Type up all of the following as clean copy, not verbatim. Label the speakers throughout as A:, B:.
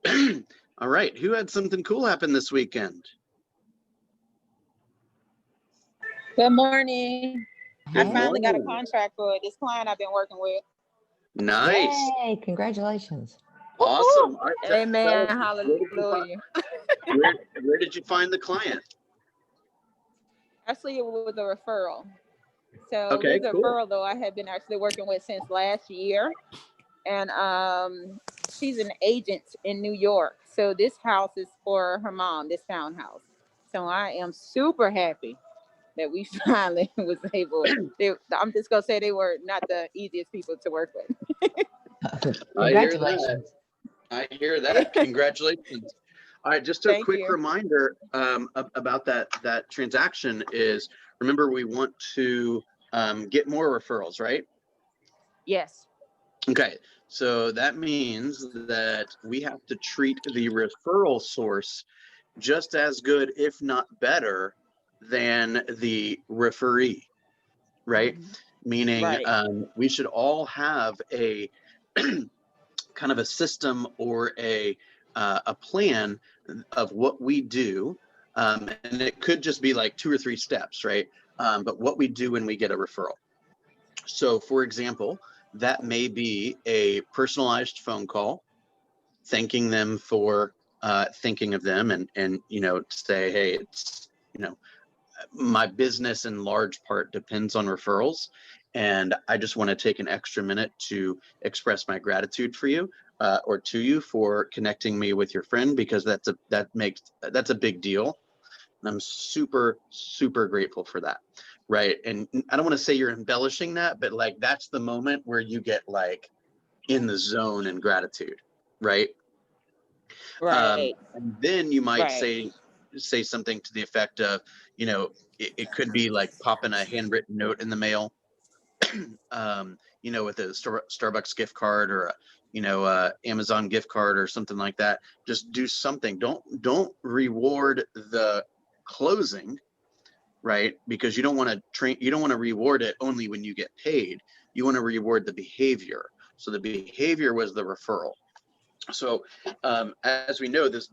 A: All right. Who had something cool happen this weekend?
B: Good morning.
A: Good
B: I finally got a
A: morning.
B: contract for this client I've been working with.
A: Nice.
C: Yay, congratulations.
A: Awesome.
B: Woo-hoo. Amen. Hallelujah.
A: Where did you find the client?
B: Actually, it was a referral. So
A: Okay,
B: it was a
A: cool.
B: referral, though, I had been actually working with since last year. And she's an agent in New York. So this house is for her mom, this townhouse. So I am super happy that we finally was able. I'm just gonna say they were not the easiest people to work with.
C: Congratulations.
A: I hear that. Congratulations. All right, just a
B: Thank
A: quick
B: you.
A: reminder about that transaction is, remember, we want to get more referrals, right?
B: Yes.
A: Okay, so that means that we have to treat the referral source just as good, if not better, than the referee, right? Meaning
B: Right.
A: we should all have a kind of a system or a plan of what we do, and it could just be like 2 or 3 steps, right? But what we do when we get a referral. So, for example, that may be a personalized phone call, thanking them for thinking of them, and say, hey, it's my business in large part depends on referrals, and I just want to take an extra minute to express my gratitude for you, or to you, for connecting me with your friend, because that's a big deal, and I'm super grateful for that, right? And I don't want to say you're embellishing that, but like that's the moment where you get like in the zone and gratitude, right?
B: Right.
A: And then you might
B: Right.
A: say something to the effect of, it could be like popping a handwritten note in the mail, with a Starbucks gift card, or a Amazon gift card or something like that. Just do something. Don't reward the closing, right? Because you don't want to reward it only when you get paid. You want to reward the behavior. So the behavior was the referral. So as we know, this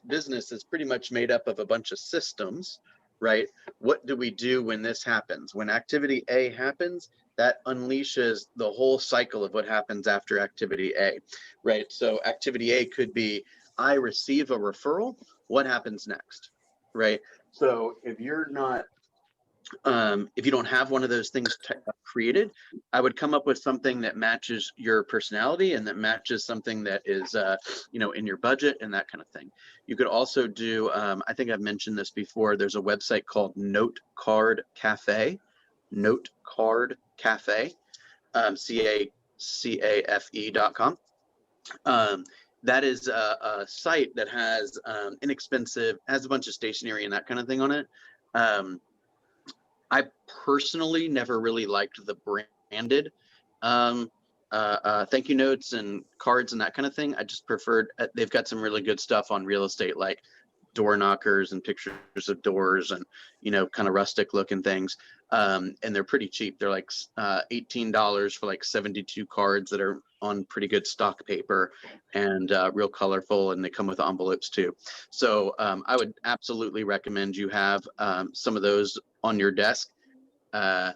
A: business is pretty much made up of a bunch of systems, right? What do we do when this happens? When activity A happens, that unleashes the whole cycle of what happens after activity A, right? So activity A could be, I receive a referral. What happens next, right? So if you don't have one of those things created, I would come up with something that matches your personality and that matches something that is, in your budget and that kind of thing. You could also do, I think I've mentioned this before, there's a website called Note Card Cafe, CACAFE.com. That is a site that has has a bunch of stationery and that kind of thing on it. I personally never really liked the branded thank you notes and cards and that kind of thing. I just preferred, they've got some really good stuff on real estate, like door knockers and pictures of doors and, kind of rustic looking things. And they're pretty cheap. They're like $18 for like 72 cards that are on pretty good stock paper and real colorful, and they come with envelopes too. So I would absolutely recommend you have some of those on your desk at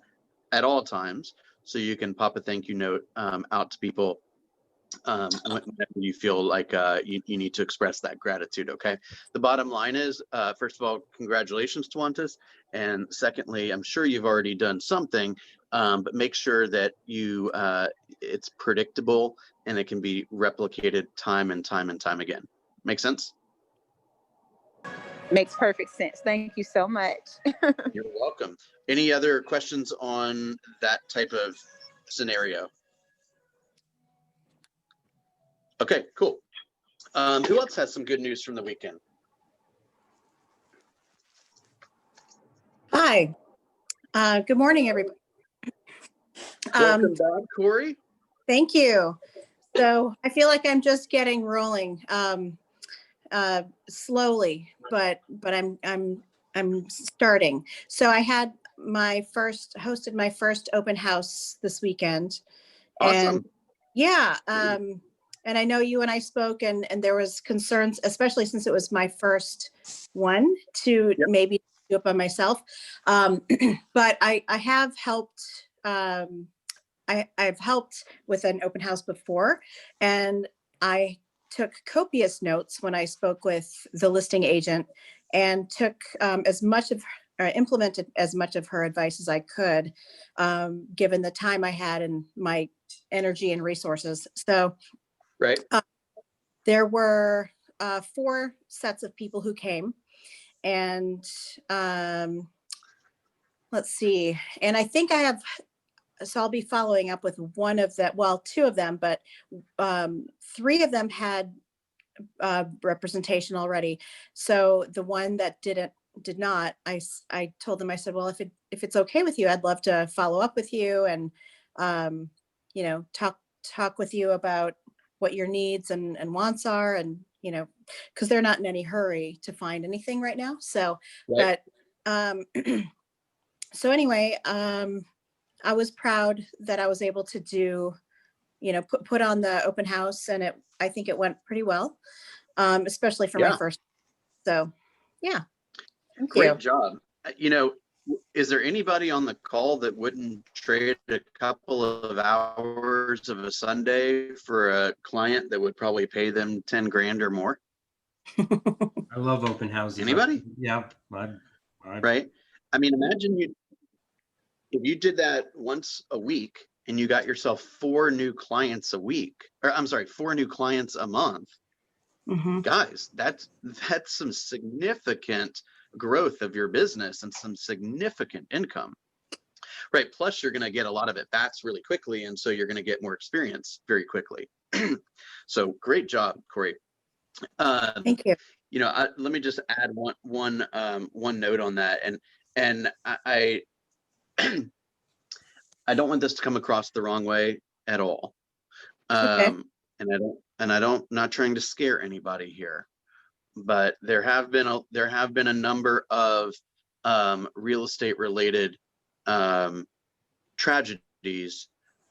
A: all times, so you can pop a thank you note out to people whenever you feel like you need to express that gratitude. Okay. The bottom line is, first of all, congratulations, Tawantis. And secondly, I'm sure you've already done something, but make sure that it's predictable and it can be replicated time and time and time again. Make sense?
B: Makes perfect sense. Thank you so much.
A: You're welcome. Any other questions on that type of scenario? Okay, cool. Who else has some good news from the weekend?
D: Hi. Good morning, everybody.
A: Welcome back, Corey.
D: Thank you. So I feel like I'm just getting rolling slowly, but I'm starting. So I had hosted my first open house this weekend.
A: Awesome.
D: And yeah, and I know you and I spoke, and there was concerns, especially since it was my first one, to
A: Yep.
D: maybe do it by myself. But I have helped. I've helped with an open house before, and I took copious notes when I spoke with the listing agent, and took as much of implemented as much of her advice as I could, given the time I had and my energy and resources. So
A: Right.
D: there were 4 sets of people who came, and let's see. And I think I have, so I'll be following up with one of that. Well, 2 of them, but 3 of them had representation already. So the one that did not, I told them, I said, well, if it's okay with you, I'd love to follow up with you and, you know, talk with you about what your needs and wants are, and, you know, because they're not in any hurry to find anything right now. So,
A: Right.
D: but so anyway, I was proud that I was able to do, you know, put on the open house, and I think it went pretty well, especially for my
A: Yeah.
D: first. So, yeah, thank
A: Great
D: you.
A: job. You know, is there anybody on the call that wouldn't trade a couple of hours of a Sunday for a client that would probably pay them 10 grand or more?
E: I love open houses.
A: Anybody?
E: Yeah.
A: Right. I mean, imagine if you did that once a week and you got yourself 4 new clients a week, or I'm sorry, 4 new clients a month.
D: Mhm.
A: Guys, that's some significant growth of your business and some significant income. Right. Plus, you're going to get a lot of it backs really quickly. And so you're going to get more experience very quickly. So great job, Corey.
D: Thank you.
A: You know, let me just add one note on that. And I I don't want this to come across the wrong way at all.
D: Okay.
A: And I don't, not trying to scare anybody here, but there have been a number of real estate related tragedies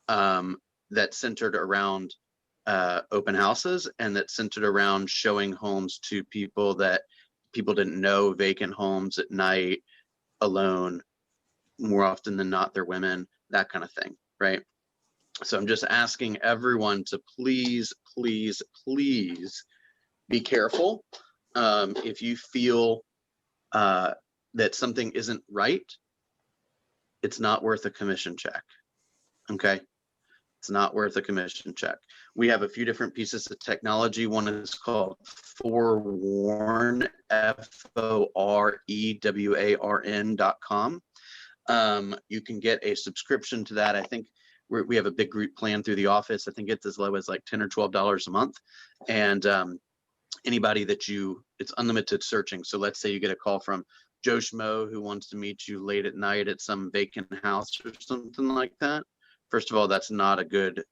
A: that centered around open houses, and that centered around showing homes to people that people didn't know, vacant homes at night, alone, more often than not they're women, that kind of thing, right? So I'm just asking everyone to please be careful. If you feel that something isn't right, it's not worth a commission check. Okay. It's not worth a commission check. We have a few different pieces of technology. One is called Forewarn, FOREWARN.com. You can get a subscription to that. I think we have a big group plan through the office. I think it's as low as like $10 or $12 a month. And anybody that it's unlimited searching. So let's say you get a call from Joe Schmo who wants to meet you late at night at some vacant house or something like that. First of all, that's not good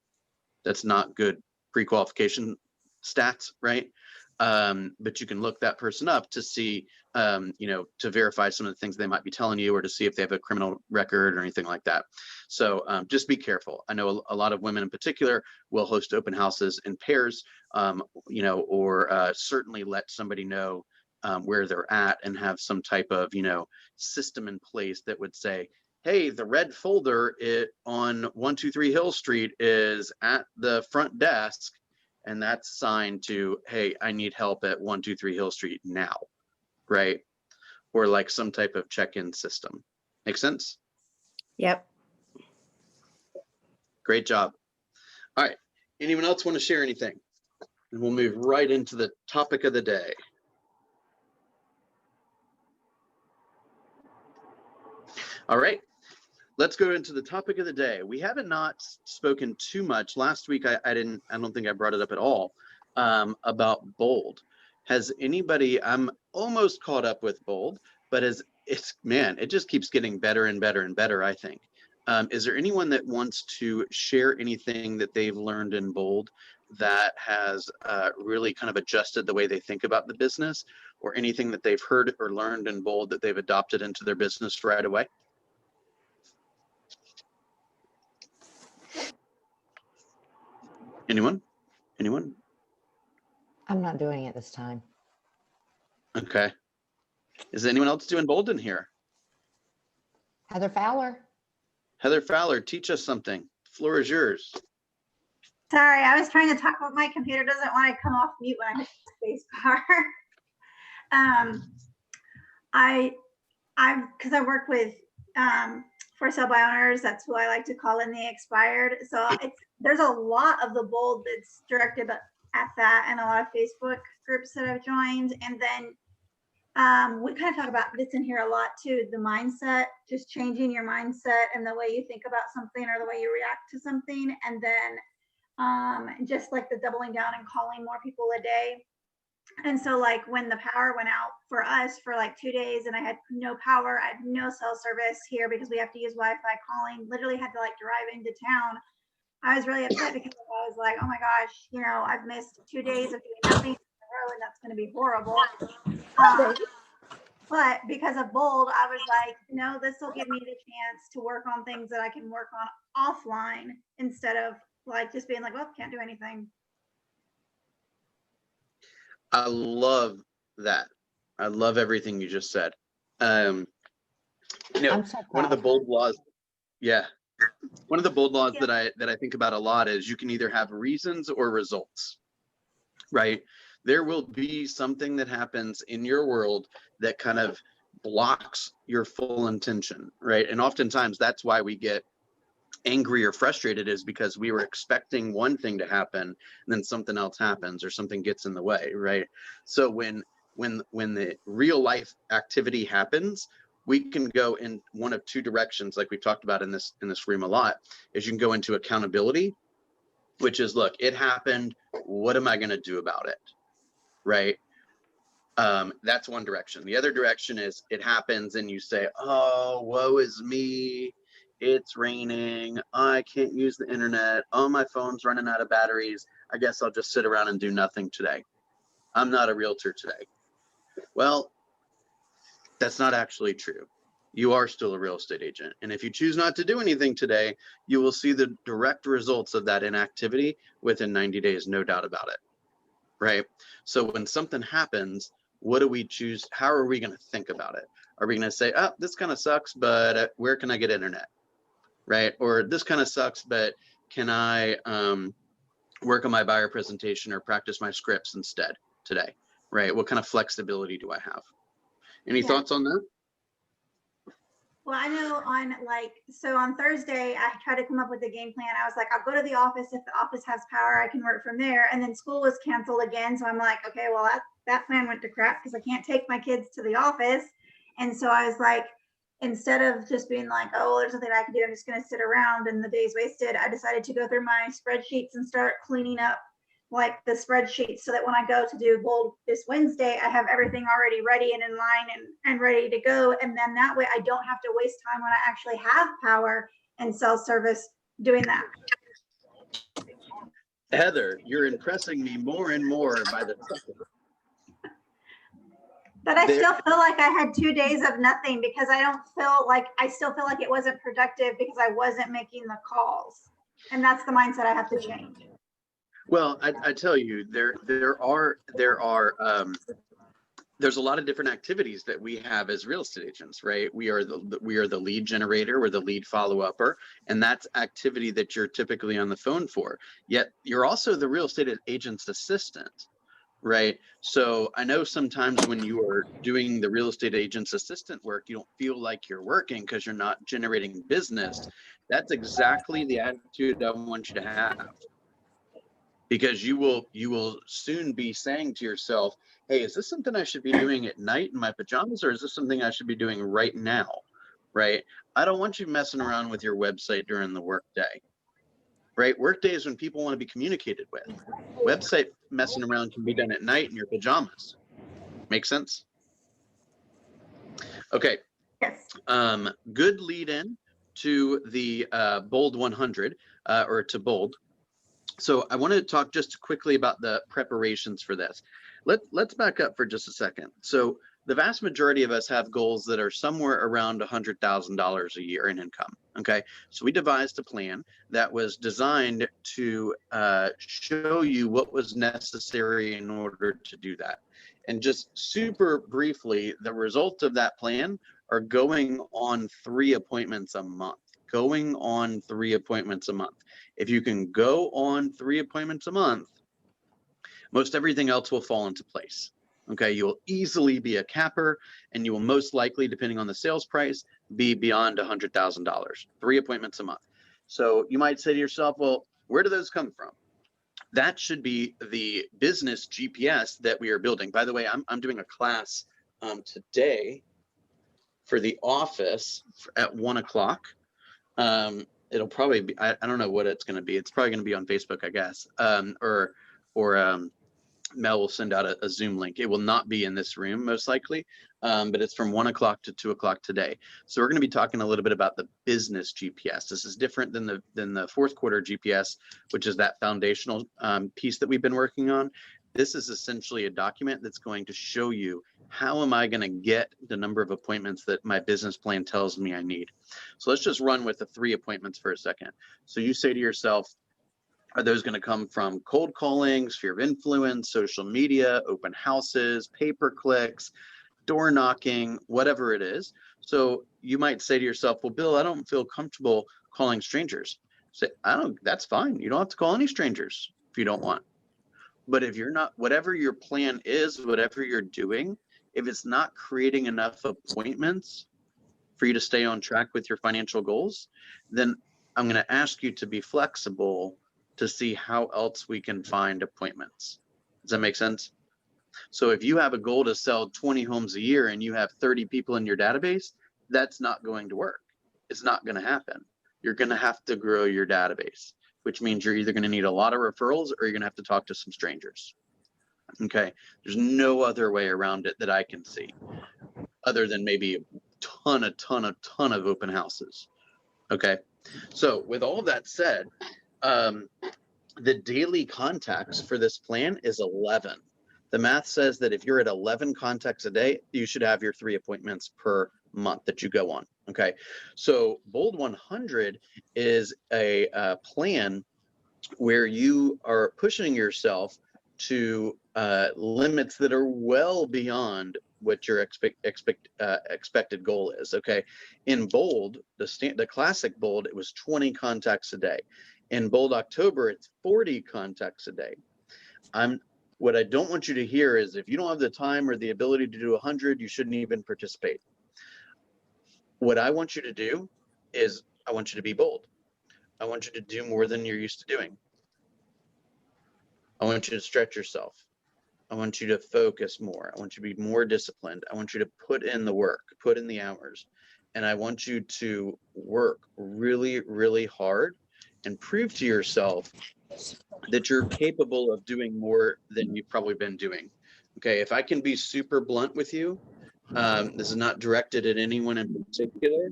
A: pre-qualification stats, right? But you can look that person up to see, you know, to verify some of the things they might be telling you, or to see if they have a criminal record or anything like that. So just be careful. I know a lot of women in particular will host open houses in pairs, you know, or certainly let somebody know where they're at, and have some type of, you know, system in place that would say, hey, the red folder on 123 Hill Street is at the front desk, and that's assigned to, hey, I need help at 123 Hill Street now, right? Or like some type of check-in system. Make sense?
D: Yep.
A: Great job. All right. Anyone else want to share anything? And we'll move right into the topic of the day. All right. Let's go into the topic of the day. We haven't not spoken too much. Last week, I don't think I brought it up at all, about Bold. Has anybody, I'm almost caught up with Bold, but it just keeps getting better and better and better, I think. Is there anyone that wants to share anything that they've learned in Bold that has really kind of adjusted the way they think about the business, or anything that they've heard or learned in Bold that they've adopted into their business right away? Anyone? Anyone?
C: I'm not doing it this time.
A: Okay. Is anyone else doing bold in here?
C: Heather Fowler.
A: Heather Fowler, teach us something. Floor is yours.
F: Sorry, I was trying to talk, but my computer doesn't want to come off mute when I hit the space bar. Because I work with for sale by owners, that's who I like to call in the expired. So there's a lot of the bold that's directed at that, and a lot of Facebook groups that I've joined. And then we kind of talk about this in here a lot too, the mindset, just changing your mindset and the way you think about something or the way you react to something. And then just like the doubling down and calling more people a day. And so like when the power went out for us for like 2 days and I had no power, I had no cell service here because we have to use Wi-Fi calling, literally had to like drive into town. I was really upset because I was like, oh my gosh, you know, I've missed 2 days of doing nothing in a row and that's going to be horrible. But because of bold, I was like, no, this will give me the chance to work on things that I can work on offline instead of like just being like, well, can't do anything.
A: I love that. I love everything you just said. You know,
C: I'm so
A: one of the
C: proud.
A: bold laws, yeah. One of the bold laws
F: Yeah.
A: that I think about a lot is you can either have reasons or results, right? There will be something that happens in your world that kind of blocks your full intention, right? And oftentimes that's why we get angry or frustrated, is because we were expecting one thing to happen and then something else happens or something gets in the way, right? So when the real life activity happens, we can go in one of two directions, like we've talked about in this room a lot. Is you can go into accountability, which is, look, it happened, what am I going to do about it, right? That's one direction. The other direction is it happens and you say, oh, woe is me, it's raining, I can't use the internet, oh, my phone's running out of batteries, I guess I'll just sit around and do nothing today. I'm not a realtor today. Well, that's not actually true. You are still a real estate agent. And if you choose not to do anything today, you will see the direct results of that inactivity within 90 days, no doubt about it, right? So when something happens, what do we choose? How are we going to think about it? Are we going to say, oh, this kind of sucks, but where can I get internet, right? Or this kind of sucks, but can I work on my buyer presentation or practice my scripts instead today, right? What kind of flexibility do I have? Any thoughts on that?
F: Well, I know so on Thursday, I tried to come up with a game plan. I was like, I'll go to the office. If the office has power, I can work from there. And then school was canceled again. So I'm like, okay, well, that plan went to crap because I can't take my kids to the office. And so I was like, instead of just being like, oh, there's nothing I can do, I'm just going to sit around and the day's wasted, I decided to go through my spreadsheets and start cleaning up like the spreadsheet so that when I go to do bold this Wednesday, I have everything already ready and in line and ready to go. And then that way I don't have to waste time when I actually have power and cell service doing that.
A: Heather, you're impressing me more and more by the second.
F: But I still feel like I had 2 days of nothing because I still feel like it wasn't productive because I wasn't making the calls. And that's the mindset I have to change.
A: Well, I tell you, there's a lot of different activities that we have as real estate agents, right? We are the lead generator, we're the lead follow-upper, and that's activity that you're typically on the phone for. Yet you're also the real estate agent's assistant, right? So I know sometimes when you are doing the real estate agent's assistant work, you don't feel like you're working because you're not generating business. That's exactly the attitude I want you to have. Because you will soon be saying to yourself, hey, is this something I should be doing at night in my pajamas, or is this something I should be doing right now, right? I don't want you messing around with your website during the workday, right? Workday is when people want to be communicated with. Website messing around can be done at night in your pajamas. Make sense? Okay.
F: Yes.
A: Good lead in to the Bold 100 or to Bold. So I want to talk just quickly about the preparations for this. Let's back up for just a second. So the vast majority of us have goals that are somewhere around $100,000 a year in income. Okay, so we devised a plan that was designed to show you what was necessary in order to do that. And just super briefly, the result of that plan are going on 3 appointments a month. Going on 3 appointments a month. If you can go on 3 appointments a month, most everything else will fall into place. Okay, you will easily be a capper, and you will most likely, depending on the sales price, be beyond $100,000. 3 appointments a month. So you might say to yourself, well, where do those come from? That should be the business GPS that we are building. By the way, I'm doing a class today for the office at 1 o'clock. It'll probably be, I don't know what it's going to be. It's probably going to be on Facebook, I guess, or Mel will send out a Zoom link. It will not be in this room, most likely, but it's from 1 o'clock to 2 o'clock today. So we're going to be talking a little bit about the business GPS. This is different than the fourth quarter GPS, which is that foundational piece that we've been working on. This is essentially a document that's going to show you, how am I going to get the number of appointments that my business plan tells me I need? So let's just run with the 3 appointments for a second. So you say to yourself, are those going to come from cold calling, sphere of influence, social media, open houses, pay-per-clicks, door knocking, whatever it is? So you might say to yourself, well, Bill, I don't feel comfortable calling strangers. Say, that's fine. You don't have to call any strangers if you don't want. But if you're not, whatever your plan is, whatever you're doing, if it's not creating enough appointments for you to stay on track with your financial goals, then I'm going to ask you to be flexible to see how else we can find appointments. Does that make sense? So if you have a goal to sell 20 homes a year and you have 30 people in your database, that's not going to work. It's not going to happen. You're going to have to grow your database, which means you're either going to need a lot of referrals or you're going to have to talk to some strangers. Okay, there's no other way around it that I can see, other than maybe a ton of open houses. Okay, so with all that said, the daily contacts for this plan is 11. The math says that if you're at 11 contacts a day, you should have your 3 appointments per month that you go on. Okay, so Bold 100 is a plan where you are pushing yourself to limits that are well beyond what your expected goal is. Okay, in Bold, the classic Bold, it was 20 contacts a day. In Bold October, it's 40 contacts a day. What I don't want you to hear is, if you don't have the time or the ability to do 100, you shouldn't even participate. What I want you to do is, I want you to be bold. I want you to do more than you're used to doing. I want you to stretch yourself. I want you to focus more. I want you to be more disciplined. I want you to put in the work, put in the hours. And I want you to work really, really hard and prove to yourself that you're capable of doing more than you've probably been doing. Okay, if I can be super blunt with you, this is not directed at anyone in particular,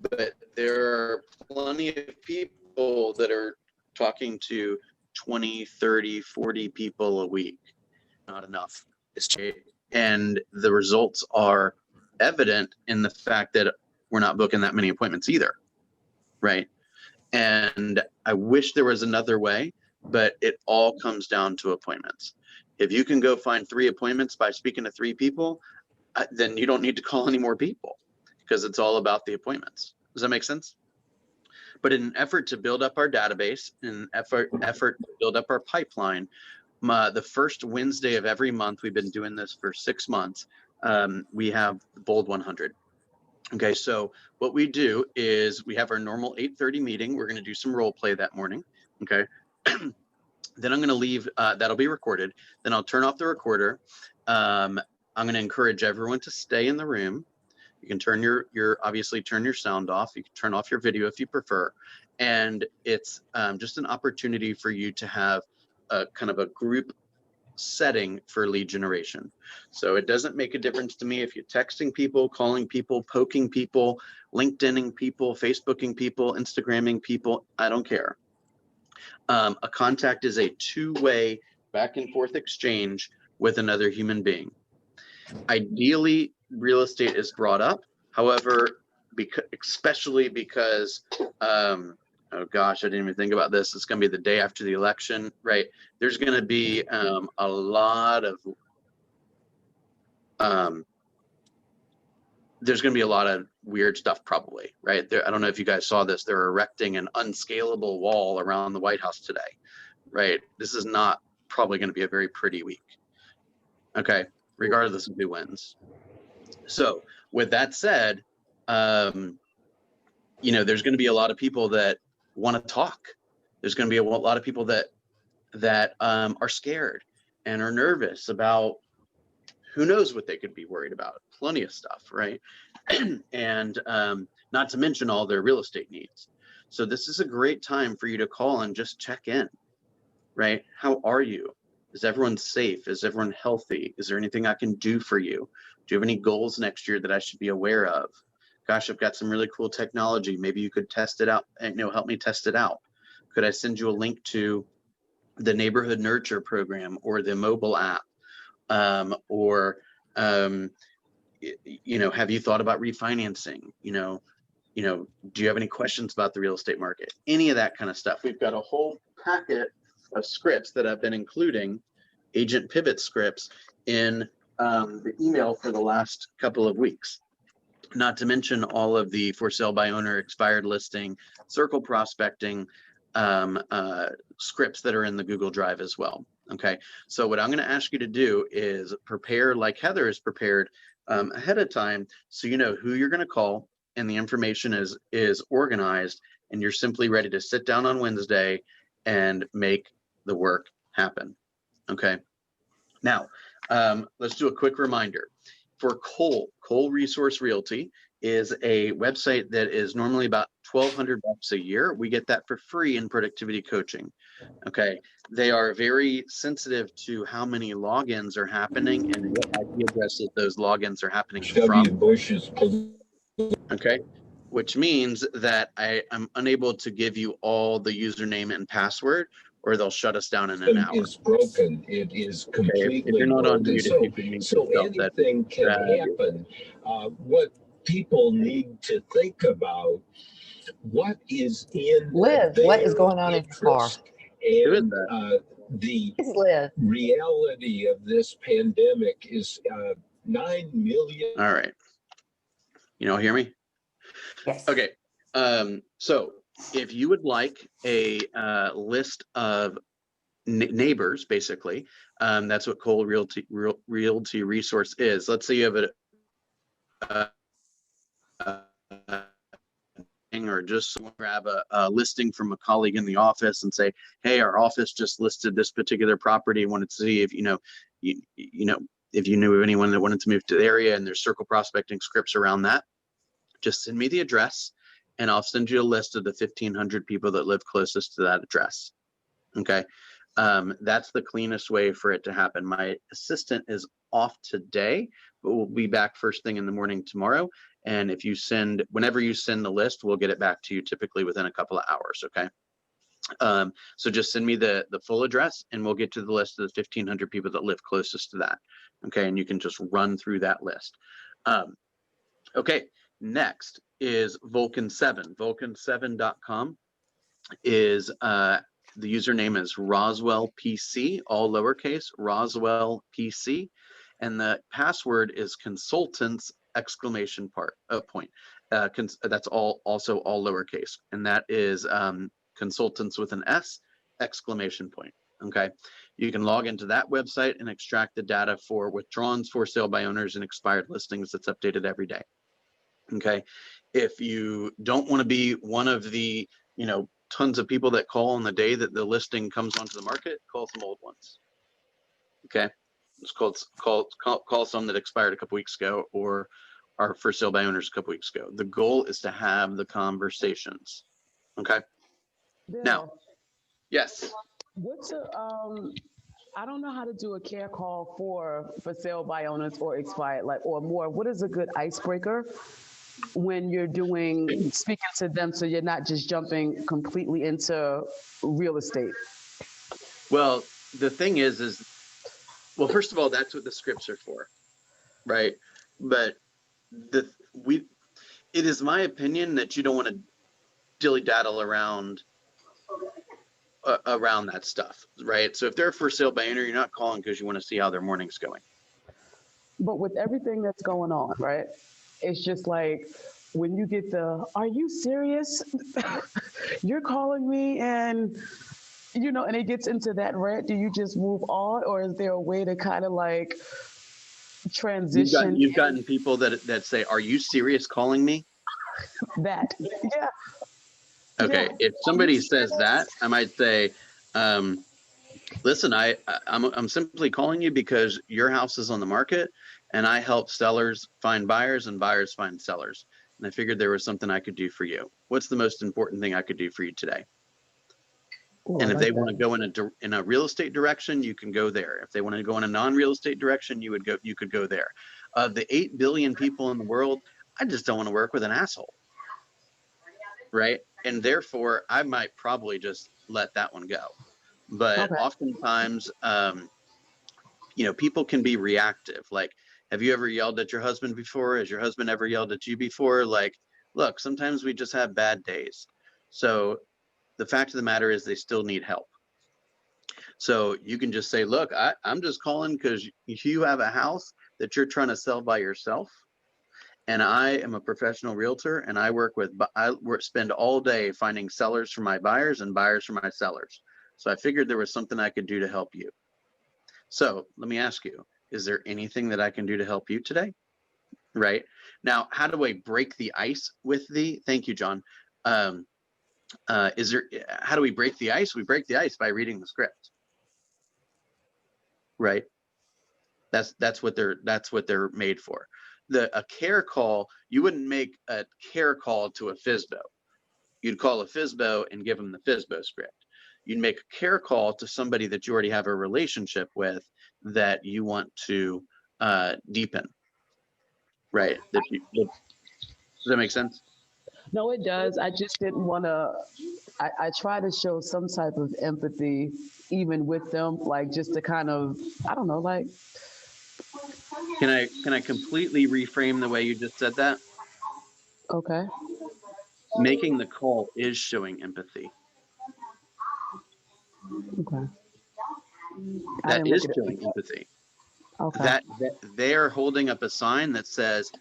A: but there are plenty of people that are talking to 20, 30, 40 people a week. Not enough. And the results are evident in the fact that we're not booking that many appointments either, right? And I wish there was another way, but it all comes down to appointments. If you can go find 3 appointments by speaking to 3 people, then you don't need to call any more people, because it's all about the appointments. Does that make sense? But in an effort to build up our database, in an effort to build up our pipeline, the first Wednesday of every month, we've been doing this for 6 months, we have Bold 100. Okay, so what we do is we have our normal 8:30 meeting. We're going to do some role play that morning. Okay, then I'm going to leave. That'll be recorded. Then I'll turn off the recorder. I'm going to encourage everyone to stay in the room. You can turn obviously turn your sound off. You can turn off your video if you prefer. And it's just an opportunity for you to have a kind of a group setting for lead generation. So it doesn't make a difference to me if you're texting people, calling people, poking people, LinkedIning people, Facebooking people, Instagramming people. I don't care. A contact is a 2-way back and forth exchange with another human being. Ideally, real estate is brought up. However, especially because, oh gosh, I didn't even think about this. It's going to be the day after the election, right? There's going to be a lot of there's going to be a lot of weird stuff probably, right? I don't know if you guys saw this. They're erecting an unscalable wall around the White House today, right? This is not probably going to be a very pretty week. Okay, regardless of who wins. So with that said, you know, there's going to be a lot of people that want to talk. There's going to be a lot of people that are scared and are nervous about who knows what they could be worried about. Plenty of stuff, right? And not to mention all their real estate needs. So this is a great time for you to call and just check in, right? How are you? Is everyone safe? Is everyone healthy? Is there anything I can do for you? Do you have any goals next year that I should be aware of? Gosh, I've got some really cool technology. Maybe you could test it out and, you know, help me test it out. Could I send you a link to the Neighborhood Nurture program or the mobile app? You know, have you thought about refinancing? You know, do you have any questions about the real estate market? Any of that kind of stuff. We've got a whole packet of scripts that I've been including, agent pivot scripts, in the email for the last couple of weeks. Not to mention all of the for sale by owner, expired listing, circle prospecting scripts that are in the Google Drive as well. Okay, so what I'm going to ask you to do is prepare like Heather is prepared ahead of time, so you know who you're going to call and the information is organized, and you're simply ready to sit down on Wednesday and make the work happen. Okay, now let's do a quick reminder. For Cole Resource Realty is a website that is normally about $1,200 a year. We get that for free in productivity coaching. Okay, they are very sensitive to how many logins are happening and what IP addresses those logins are happening from. Okay, which means that I am unable to give you all the username and password, or they'll shut us down in an hour.
G: Is broken. It is completely
A: if you're not
G: broken.
A: on mute, if you can mute
G: So
A: yourself,
G: anything can happen. What people need to think about, what is in
C: Liv, what is going on in your car?
G: And the reality of this pandemic is 9 million.
A: All right. You know, hear me?
C: Yes.
A: Okay. So if you would like a list of neighbors, basically, that's what Cole Realty Resource is. Let's say you have or just grab a listing from a colleague in the office and say, hey, our office just listed this particular property. Wanted to see if you know if you knew of anyone that wanted to move to the area, and there's circle prospecting scripts around that. Just send me the address and I'll send you a list of the 1,500 people that live closest to that address. Okay. That's the cleanest way for it to happen. My assistant is off today, but we'll be back first thing in the morning tomorrow. And if you whenever you send the list, we'll get it back to you typically within a couple of hours. Okay. So just send me the full address and we'll get to the list of the 1,500 people that live closest to that. Okay. And you can just run through that list. Okay. Next is Vulcan7. Vulcan7.com is the username is Roswell PC, all lowercase, Roswell PC, and the password is consultants point. That's also all lowercase, and that is consultants with an S exclamation point. Okay, you can log into that website and extract the data for withdrawals, for sale by owners, and expired listings that's updated every day. Okay, if you don't want to be one of the tons of people that call on the day that the listing comes onto the market, call some old ones. Okay, just call some that expired a couple weeks ago or are for sale by owners a couple weeks ago. The goal is to have the conversations. Okay.
H: Bill,
A: now, yes.
H: What's I don't know how to do a care call for sale by owners or expired, or more. What is a good icebreaker when you're speaking to them, so you're not just jumping completely into real estate?
A: Well, the thing is well, first of all, that's what the scripts are for. right? But it is my opinion that you don't want to dilly daddle around that stuff, right? So if they're a for sale by owner, you're not calling because you want to see how their morning's going.
H: But with everything that's going on, right? It's just like when you get are you serious? You're calling me and and it gets into that rant. Do you just move on, or is there a way to kind of like transition
A: You've gotten people that say, "Are you serious calling me?"
H: that? Yeah.
A: Okay,
H: Yeah.
A: if somebody says that, I might say, listen, I'm simply calling you because your house is on the market, and I help sellers find buyers and buyers find sellers. And I figured there was something I could do for you. What's the most important thing I could do for you today?
H: Ooh, I
A: And if
H: like
A: they
H: that.
A: want to go in a real estate direction, you can go there. If they want to go in a non-real estate direction, you could go there. The 8 billion people in the world, I just don't want to work with an asshole, right? And therefore, I might probably just let that one go. But
H: Okay.
A: oftentimes, people can be reactive. Like, have you ever yelled at your husband before? Has your husband ever yelled at you before? Like, look, sometimes we just have bad days. So the fact of the matter is they still need help. So you can just say, look, I'm just calling because you have a house that you're trying to sell by yourself. And I am a professional realtor, and I spend all day finding sellers for my buyers and buyers for my sellers. So I figured there was something I could do to help you. So let me ask you, is there anything that I can do to help you today? Right now, how do I break the ice with thee? Thank you, John. How do we break the ice? We break the ice by reading the script. Right. That's what they're made for. A care call, you wouldn't make a care call to a FSBO. You'd call a FSBO and give them the FSBO script. You'd make a care call to somebody that you already have a relationship with that you want to deepen. Right. Does that make sense?
H: No, it does. I just didn't want to. I try to show some type of empathy, even with them, like just to kind of, I don't know, like.
A: Can I completely reframe the way you just said that?
H: Okay.
A: Making the call is showing empathy.
H: Okay. I
A: That
H: didn't look
A: is
H: at it.
A: showing empathy.
H: Okay.
A: That they're holding up a sign that says,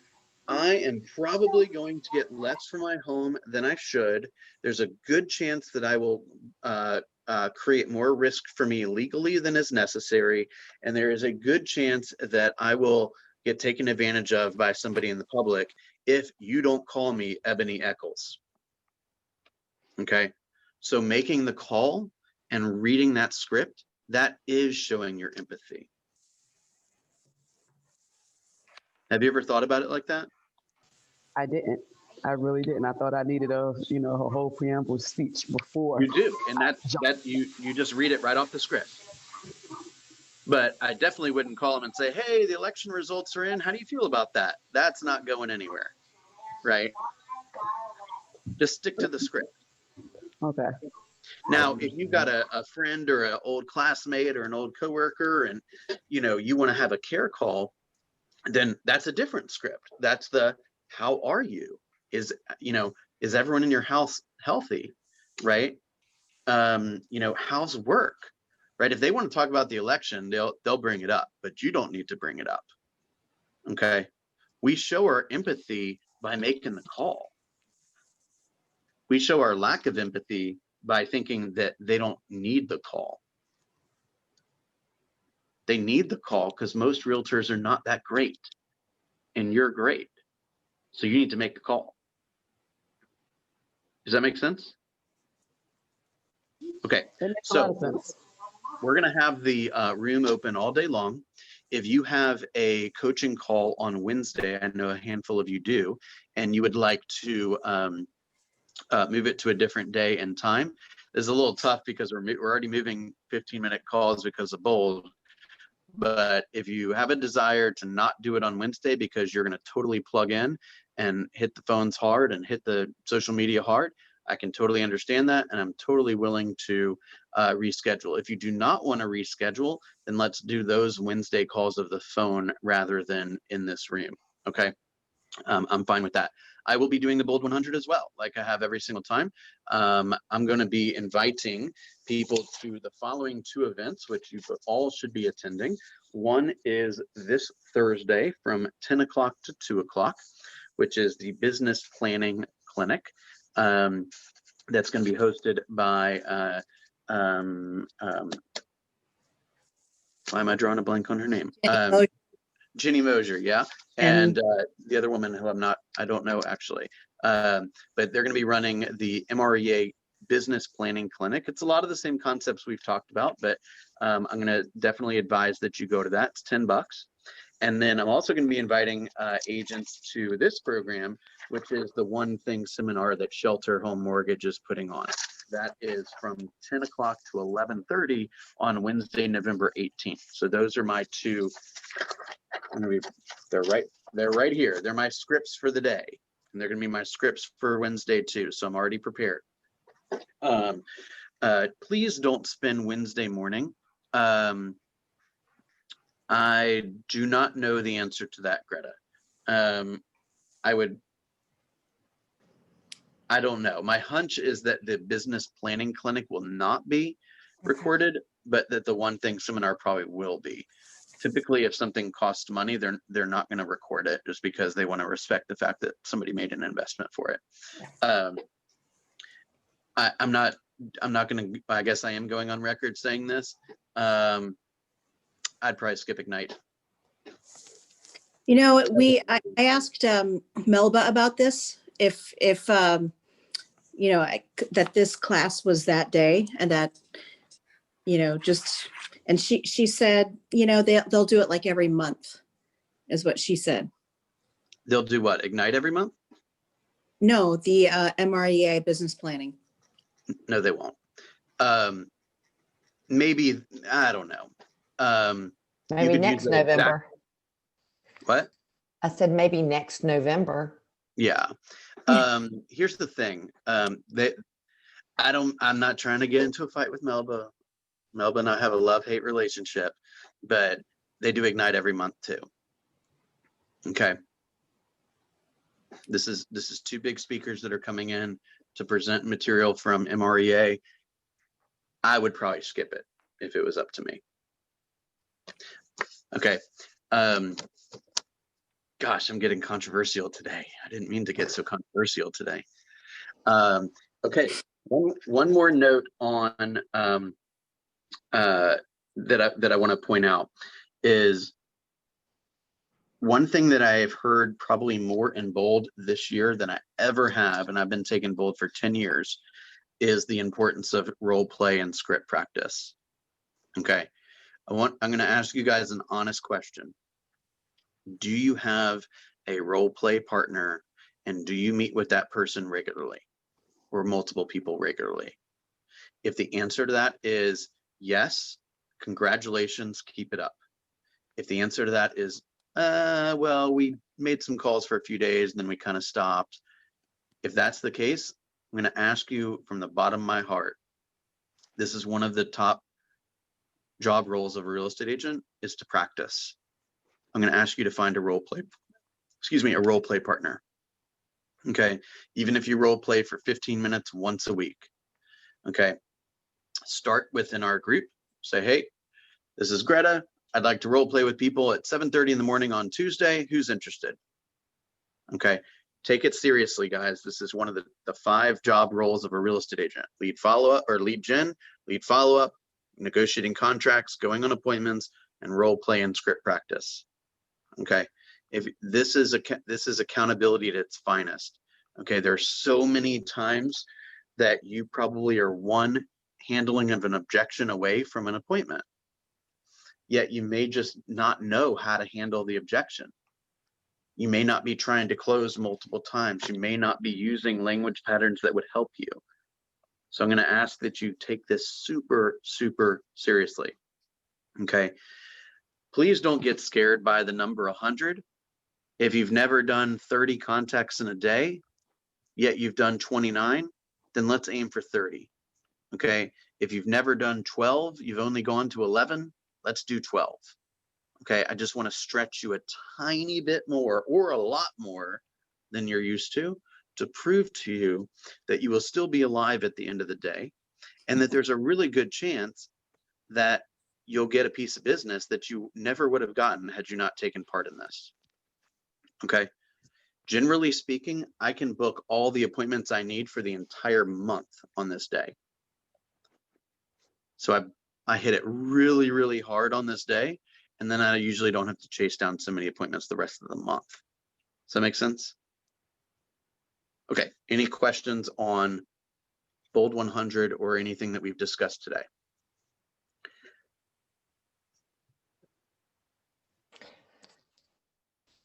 A: I am probably going to get less for my home than I should. There's a good chance that I will create more risk for me legally than is necessary. And there is a good chance that I will get taken advantage of by somebody in the public if you don't call me Ebony Eccles. Okay. So making the call and reading that script, that is showing your empathy. Have you ever thought about it like that?
H: I didn't. I really didn't. I thought I needed a whole preamble speech before.
A: You do, and that you just read it right off the script. But I definitely wouldn't call them and say, "Hey, the election results are in. How do you feel about that?" That's not going anywhere, right? Just stick to the script.
H: Okay.
A: Now, if you've got a friend or an old classmate or an old coworker, and you want to have a care call, then that's a different script. That's the how are you? Is everyone in your house healthy, right? How's work, right? If they want to talk about the election, they'll bring it up, but you don't need to bring it up. Okay. We show our empathy by making the call. We show our lack of empathy by thinking that they don't need the call. They need the call because most realtors are not that great, and you're great. So you need to make the call. Does that make sense? Okay.
H: It makes a
A: So
H: lot of sense.
A: we're going to have the room open all day long. If you have a coaching call on Wednesday, I know a handful of you do, and you would like to move it to a different day and time, it's a little tough because we're already moving 15-minute calls because of Bold. But if you have a desire to not do it on Wednesday because you're going to totally plug in and hit the phones hard and hit the social media hard, I can totally understand that, and I'm totally willing to reschedule. If you do not want to reschedule, then let's do those Wednesday calls of the phone rather than in this room. Okay, I'm fine with that. I will be doing the Bold 100 as well, like I have every single time. I'm going to be inviting people to the following 2 events, which you all should be attending. One is this Thursday from 10 o'clock to 2 o'clock, which is the Business Planning Clinic. That's going to be hosted by, why am I drawing a blank on her name? Ginny Mosier, yeah. And the other woman who I don't know actually. But they're going to be running the MREA Business Planning Clinic. It's a lot of the same concepts we've talked about, but I'm going to definitely advise that you go to that. It's $10. And then I'm also going to be inviting agents to this program, which is the One Thing seminar that Shelter Home Mortgage is putting on. That is from 10 o'clock to 11:30 on Wednesday, November 18th. So those are my 2. They're right here. They're my scripts for the day, and they're going to be my scripts for Wednesday too. So I'm already prepared. Please don't spend Wednesday morning. I do not know the answer to that, Greta. I don't know. My hunch is that the Business Planning Clinic will not be recorded, but that the One Thing seminar probably will be. Typically, if something costs money, they're not going to record it just because they want to respect the fact that somebody made an investment for it. I'm not going to, I guess I am going on record saying this. I'd probably skip Ignite.
D: You know, I asked Melba about this, if you know, that this class was that day, and that, you know, just, and she said, you know, they'll do it like every month, is what she said.
A: They'll do what? Ignite every month?
D: No, the MREA business planning.
A: No, they won't. Maybe, I don't know.
C: Maybe next November.
A: What?
C: I said maybe next November.
A: Yeah. Here's the thing. I'm not trying to get into a fight with Melba. Melba and I have a love-hate relationship, but they do Ignite every month too. Okay. This is 2 big speakers that are coming in to present material from MREA. I would probably skip it if it was up to me. Okay. Gosh, I'm getting controversial today. I didn't mean to get so controversial today. Okay, one more note on that I want to point out is one thing that I have heard probably more in Bold this year than I ever have, and I've been taking Bold for 10 years, is the importance of role play and script practice. Okay, I'm going to ask you guys an honest question. Do you have a role play partner, and do you meet with that person regularly, or multiple people regularly? If the answer to that is yes, congratulations, keep it up. If the answer to that is, well, we made some calls for a few days and then we kind of stopped. If that's the case, I'm going to ask you from the bottom of my heart, this is one of the top job roles of a real estate agent, is to practice. I'm going to ask you to find a role play partner. Okay. Even if you role play for 15 minutes once a week. Okay. Start within our group. Say, hey, this is Greta. I'd like to role play with people at 7:30 in the morning on Tuesday. Who's interested? Okay. Take it seriously, guys. This is one of the 5 job roles of a real estate agent. Lead follow-up, or lead gen, lead follow-up, negotiating contracts, going on appointments, and role play and script practice. Okay. If this is accountability at its finest. Okay. There's so many times that you probably are one handling of an objection away from an appointment, yet you may just not know how to handle the objection. You may not be trying to close multiple times. You may not be using language patterns that would help you. So I'm going to ask that you take this super, super seriously. Okay. Please don't get scared by the number 100. If you've never done 30 contacts in a day, yet you've done 29, then let's aim for 30. Okay. If you've never done 12, you've only gone to 11, let's do 12. Okay. I just want to stretch you a tiny bit more or a lot more than you're used to prove to you that you will still be alive at the end of the day, and that there's a really good chance that you'll get a piece of business that you never would have gotten had you not taken part in this. Okay. Generally speaking, I can book all the appointments I need for the entire month on this day. So I hit it really, really hard on this day, and then I usually don't have to chase down so many appointments the rest of the month. Does that make sense? Okay. Any questions on Bold 100 or anything that we've discussed today?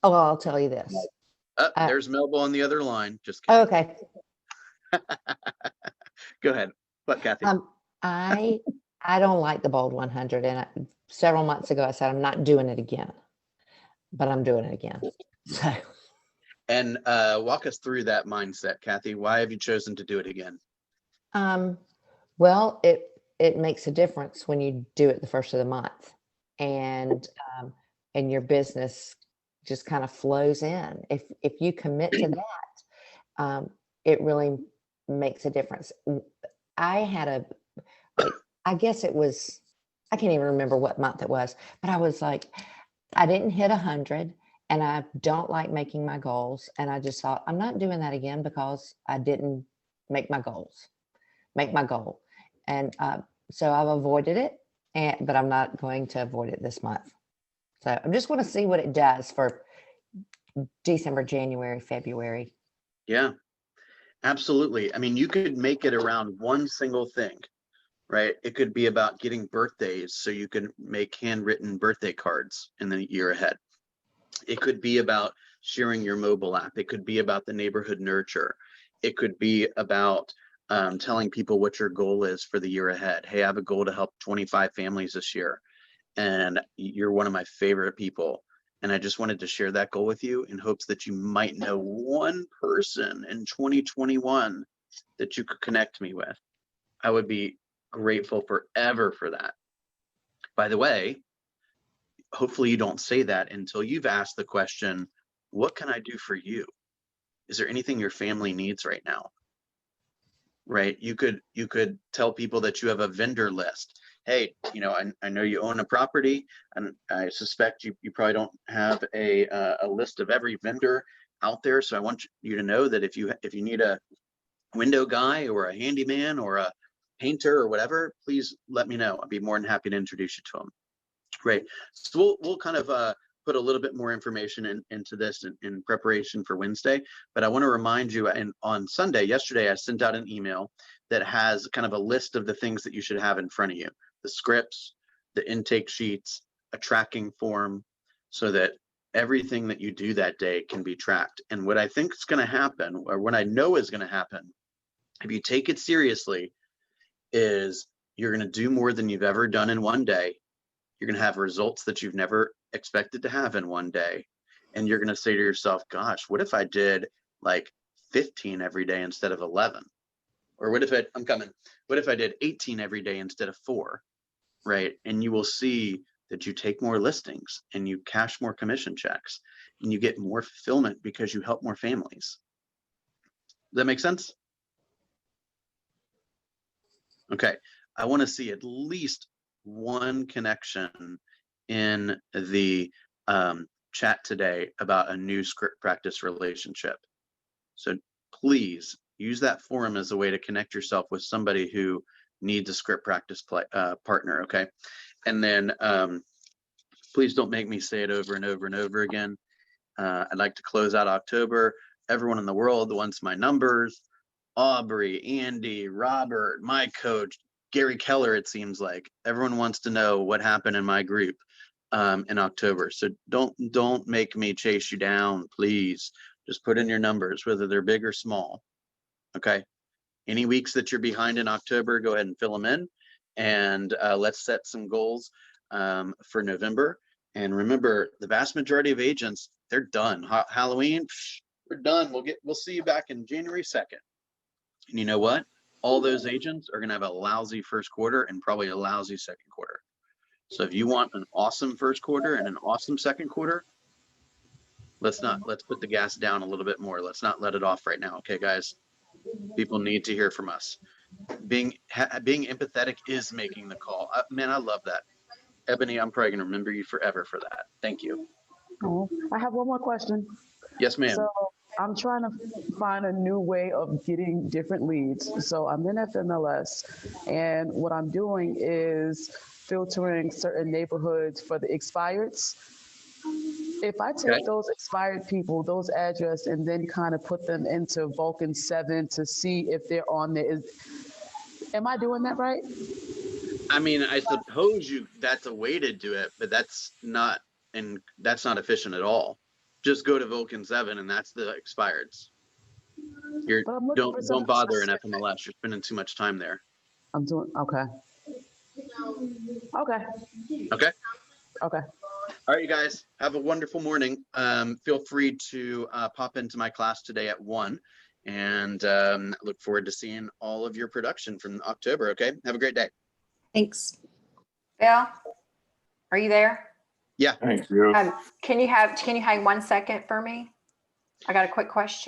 C: Oh, well, I'll tell you this.
A: There's Melba on the other line. Just kidding.
C: Okay.
A: Go ahead. What, Kathy?
C: I don't like the Bold 100, and several months ago I said I'm not doing it again, but I'm doing it again. So.
A: And walk us through that mindset, Kathy. Why have you chosen to do it again?
C: Well, it makes a difference when you do it the first of the month, and your business just kind of flows in. If you commit to that, it really makes a difference. I had I guess it was, I can't even remember what month it was, but I was like, I didn't hit 100. And I don't like making my goals. And I just thought, I'm not doing that again because I didn't make my goal. And so I've avoided it, but I'm not going to avoid it this month. So I'm just going to see what it does for December, January, February.
A: Yeah, absolutely. I mean, you could make it around one single thing, right? It could be about getting birthdays so you can make handwritten birthday cards in the year ahead. It could be about sharing your mobile app. It could be about the neighborhood nurture. It could be about telling people what your goal is for the year ahead. Hey, I have a goal to help 25 families this year, and you're one of my favorite people. And I just wanted to share that goal with you in hopes that you might know one person in 2021 that you could connect me with. I would be grateful forever for that. By the way, hopefully you don't say that until you've asked the question, what can I do for you? Is there anything your family needs right now? Right? You could tell people that you have a vendor list. Hey, I know you own a property, and I suspect you probably don't have a list of every vendor out there. So I want you to know that if you need a window guy or a handyman or a painter or whatever, please let me know. I'd be more than happy to introduce you to them. Great. So we'll kind of put a little bit more information into this in preparation for Wednesday. But I want to remind you, on Sunday, yesterday, I sent out an email that has kind of a list of the things that you should have in front of you: the scripts, the intake sheets, a tracking form, so that everything that you do that day can be tracked. And what I think is going to happen, or what I know is going to happen, if you take it seriously, is you're going to do more than you've ever done in one day. You're going to have results that you've never expected to have in one day. And you're going to say to yourself, gosh, what if I did like 15 every day instead of 11? Or what if I did 18 every day instead of 4, right? And you will see that you take more listings and you cash more commission checks and you get more fulfillment because you help more families. Does that make sense? Okay. I want to see at least one connection in the chat today about a new script practice relationship. So please use that forum as a way to connect yourself with somebody who needs a script practice partner. Okay. And then please don't make me say it over and over and over again. I'd like to close out October. Everyone in the world wants my numbers. Aubrey, Andy, Robert, my coach, Gary Keller, it seems like everyone wants to know what happened in my group in October. So don't make me chase you down, please. Just put in your numbers, whether they're big or small. Okay. Any weeks that you're behind in October, go ahead and fill them in, and let's set some goals for November. And remember, the vast majority of agents, they're done. Halloween, we're done. We'll see you back in January 2nd. And you know what? all those agents are going to have a lousy first quarter and probably a lousy second quarter. So if you want an awesome first quarter and an awesome second quarter, let's put the gas down a little bit more. Let's not let it off right now. Okay, guys, people need to hear from us. Being empathetic is making the call. Man, I love that. Ebony, I'm probably going to remember you forever for that. Thank you.
H: Oh, I have one more question.
A: Yes, ma'am.
H: So I'm trying to find a new way of getting different leads. So I'm in FMLS, and what I'm doing is filtering certain neighborhoods for the expireds. If I take
A: Okay.
H: those expired people, those address, and then kind of put them into Vulcan 7 to see if they're on there, am I doing that right?
A: I mean, I suppose that's a way to do it, but that's not efficient at all. Just go to Vulcan 7 and that's the expireds.
H: But I'm looking for
A: Don't bother in
H: something
A: FMLS. You're spending too much time there.
H: I'm doing, okay. Okay.
A: Okay.
H: Okay.
A: All right, you guys, have a wonderful morning. Feel free to pop into my class today at 1, and look forward to seeing all of your production from October. Okay, have a great day.
D: Thanks.
I: Bill, are you there?
A: Yeah.
J: Thank you.
I: Can you hang 1 second for me? I got a quick question.